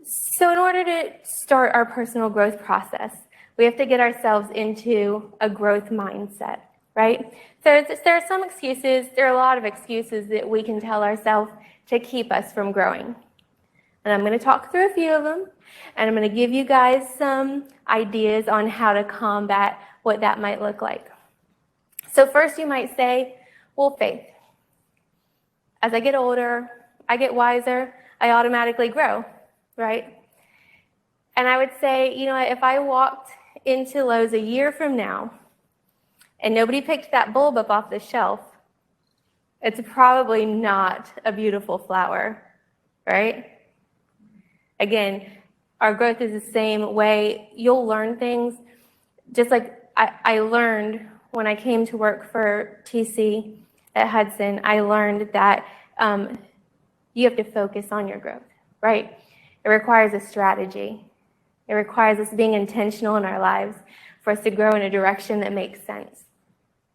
So in order to start our personal growth process, we have to get ourselves into a growth mindset, right? So there are some excuses, there are a lot of excuses that we can tell ourselves to keep us from growing. And I'm going to talk through a few of them, and I'm going to give you guys some ideas on how to combat what that might look like. So first you might say, well, Faith, as I get older, I get wiser, I automatically grow, right? And I would say, you know, if I walked into Lowe's a year from now and nobody picked that bulb up off the shelf, it's probably not a beautiful flower, right? Again, our growth is the same way. You'll learn things. Just like I learned when I came to work for TC at Hudson, I learned that you have to focus on your growth, right? It requires a strategy. It requires us being intentional in our lives for us to grow in a direction that makes sense.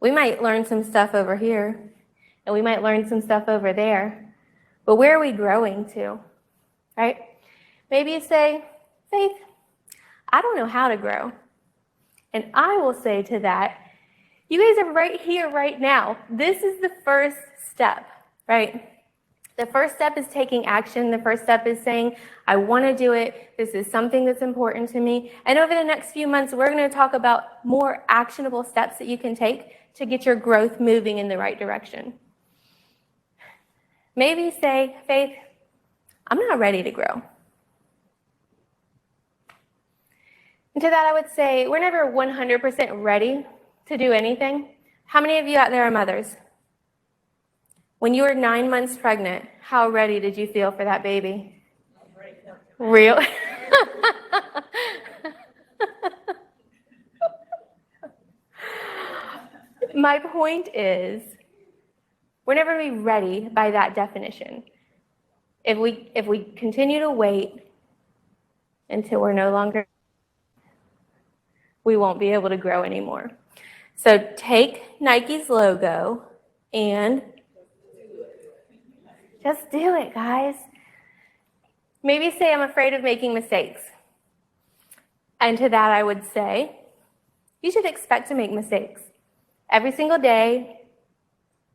We might learn some stuff over here, and we might learn some stuff over there, but where are we growing to, right? Maybe you say, Faith, I don't know how to grow. And I will say to that, you guys are right here, right now. This is the first step, right? The first step is taking action. The first step is saying, I want to do it. This is something that's important to me. And over the next few months, we're going to talk about more actionable steps that you can take to get your growth moving in the right direction. Maybe you say, Faith, I'm not ready to grow. And to that, I would say, we're never 100% ready to do anything. How many of you out there are mothers? When you were 9 months pregnant, how ready did you feel for that baby? Real? My point is, we're never going to be ready by that definition. If we continue to wait until we're no longer, we won't be able to grow anymore. So take Nike's logo and just do it, guys. Maybe say, I'm afraid of making mistakes. And to that, I would say, you should expect to make mistakes. Every single day,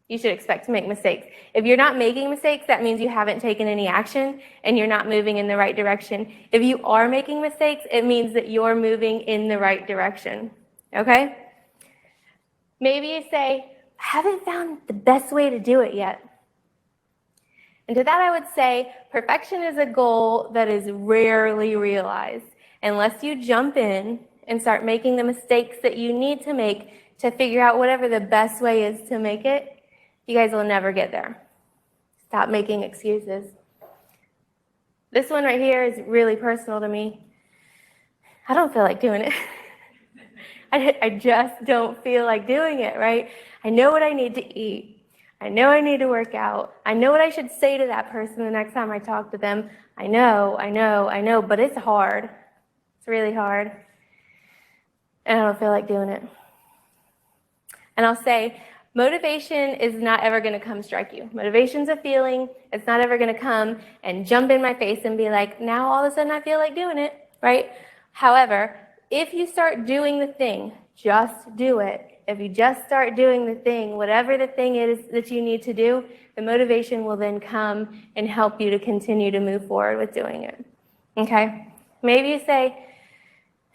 you should expect to make mistakes. If you're not making mistakes, that means you haven't taken any action and you're not moving in the right direction. If you are making mistakes, it means that you're moving in the right direction, okay? Maybe you say, I haven't found the best way to do it yet. And to that, I would say, perfection is a goal that is rarely realized. Unless you jump in and start making the mistakes that you need to make to figure out whatever the best way is to make it, you guys will never get there. Stop making excuses. This one right here is really personal to me. I don't feel like doing it. I just don't feel like doing it, right? I know what I need to eat. I know I need to work out. I know what I should say to that person the next time I talk to them. I know, but it's hard. It's really hard. And I don't feel like doing it. And I'll say, motivation is not ever going to come strike you. Motivation's a feeling. It's not ever going to come and jump in my face and be like, now all of a sudden I feel like doing it, right? However, if you start doing the thing, just do it. If you just start doing the thing, whatever the thing is that you need to do, the motivation will then come and help you to continue to move forward with doing it. Okay? Maybe you say,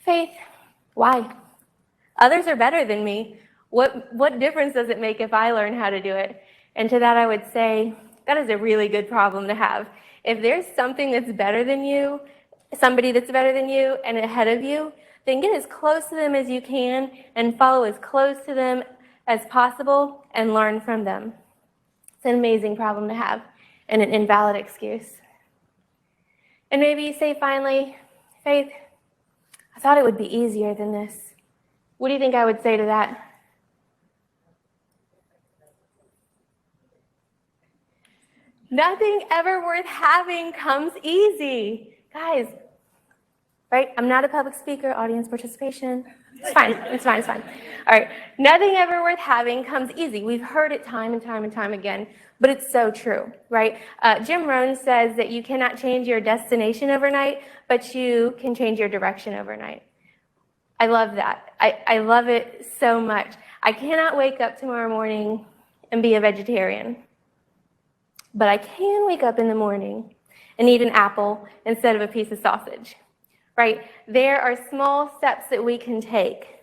Faith, why? Others are better than me. What difference does it make if I learn how to do it? And to that I would say, that is a really good problem to have. If there's something that's better than you, somebody that's better than you and ahead of you, then get as close to them as you can and follow as close to them as possible and learn from them. It's an amazing problem to have and an invalid excuse. And maybe you say finally, Faith, I thought it would be easier than this. What do you think I would say to that? Nothing ever worth having comes easy. Guys, right? I'm not a public speaker, audience participation. It's fine. It's fine. It's fine. All right. Nothing ever worth having comes easy. We've heard it time and time and time again, but it's so true, right? Jim Rohn says that you cannot change your destination overnight, but you can change your direction overnight. I love that. I love it so much. I cannot wake up tomorrow morning and be a vegetarian, but I can wake up in the morning and eat an apple instead of a piece of sausage, right? There are small steps that we can take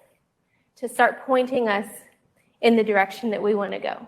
to start pointing us in the direction that we want to go.